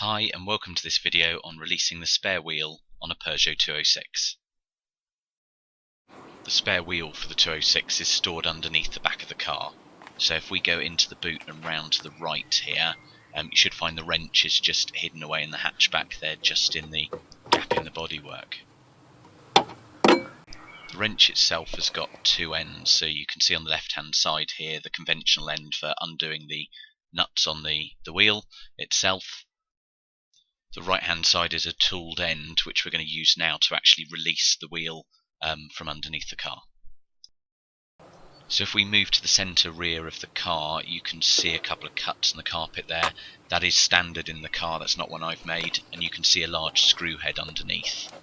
Hi and welcome to this video on releasing the spare wheel on a Peugeot 206. The spare wheel for the 206 is stored underneath the back of the car, so if we go into the boot and round to the right here, you should find the wrench is just hidden away in the hatchback there, just in the gap in the bodywork. The wrench itself has got two ends, so you can see on the left hand side here the conventional end for undoing the nuts on the wheel itself. The right hand side is a tooled end which we're going to use now to actually release the wheel from underneath the car. So if we move to the centre rear of the car, you can see a couple of cuts in the carpet there. That is standard in the car, that's not one I've made, and you can see a large screw head underneath.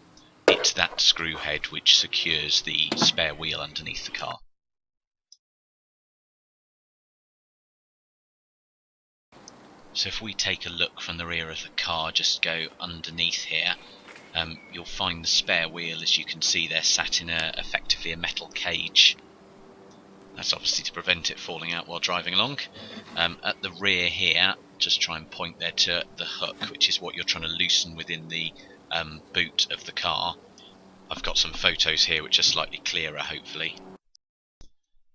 It's that screw head which secures the spare wheel underneath the car. So if we take a look from the rear of the car, just go underneath here, you'll find the spare wheel, as you can see there, sat in effectively a metal cage. That's obviously to prevent it falling out while driving along. At the rear here, just try and point there to the hook, which is what you're trying to loosen within the boot of the car. I've got some photos here which are slightly clearer, hopefully.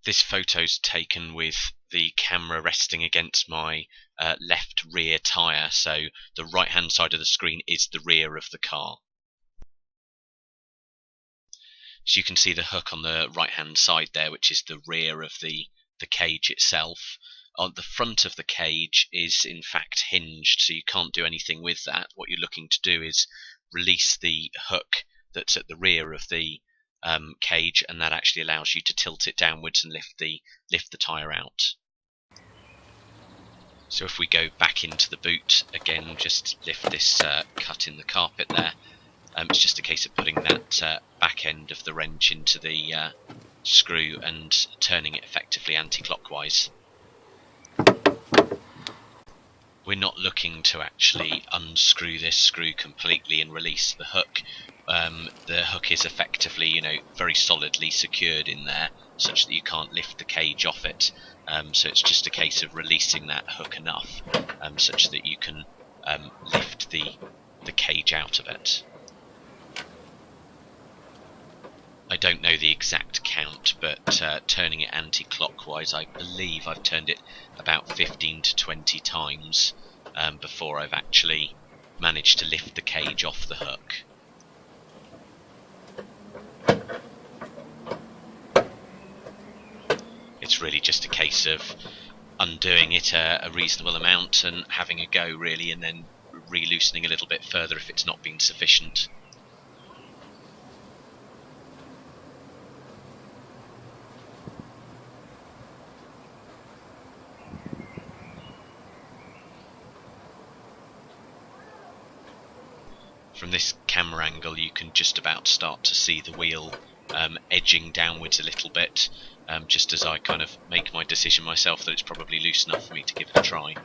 This photo's taken with the camera resting against my left rear tyre, so the right hand side of the screen is the rear of the car. So you can see the hook on the right hand side there, which is the rear of the cage itself. On the front of the cage is in fact hinged, so you can't do anything with that. What you're looking to do is release the hook that's at the rear of the cage, and that actually allows you to tilt it downwards and lift the tyre out. So if we go back into the boot again, just lift this cut in the carpet there. It's just a case of putting that back end of the wrench into the screw and turning it effectively anti-clockwise. We're not looking to actually unscrew this screw completely and release the hook. The hook is effectively, very solidly secured in there, such that you can't lift the cage off it. So it's just a case of releasing that hook enough, such that you can lift the cage out of it. I don't know the exact count, but turning it anti-clockwise, I believe I've turned it about 15 to 20 times before I've actually managed to lift the cage off the hook. It's really just a case of undoing it a reasonable amount and having a go, really, and then re-loosening a little bit further if it's not been sufficient. From this camera angle you can just about start to see the wheel edging downwards a little bit, just as I kind of make my decision myself that it's probably loose enough for me to give it a try.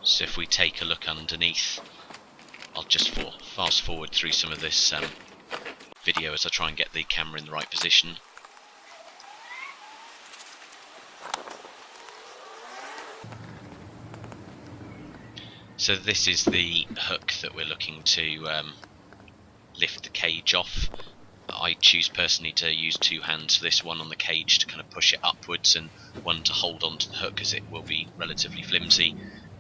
So if we take a look underneath, I'll just fast forward through some of this video as I try and get the camera in the right position. So this is the hook that we're looking to lift the cage off. I choose personally to use two hands for this, one on the cage to kind of push it upwards and one to hold onto the hook, as it will be relatively flimsy.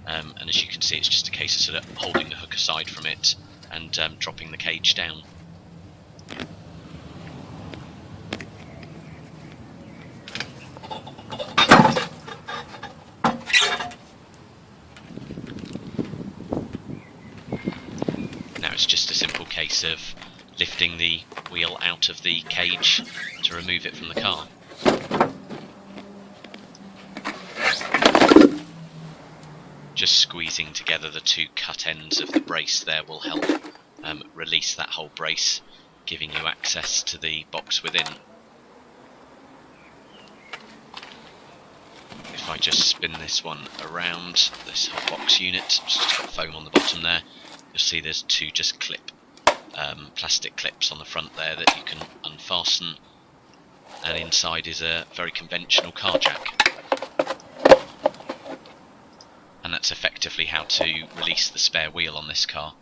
And as you can see, it's just a case of sort of holding the hook aside from it and dropping the cage down. It's just a simple case of lifting the wheel out of the cage to remove it from the car. Just squeezing together the two cut ends of the brace there will help release that whole brace, giving you access to the box within. If I just spin this one around, this whole box unit, it's just got foam on the bottom there. You'll see there's two just plastic clips on the front there that you can unfasten and inside is a very conventional car jack. And that's effectively how to release the spare wheel on this car.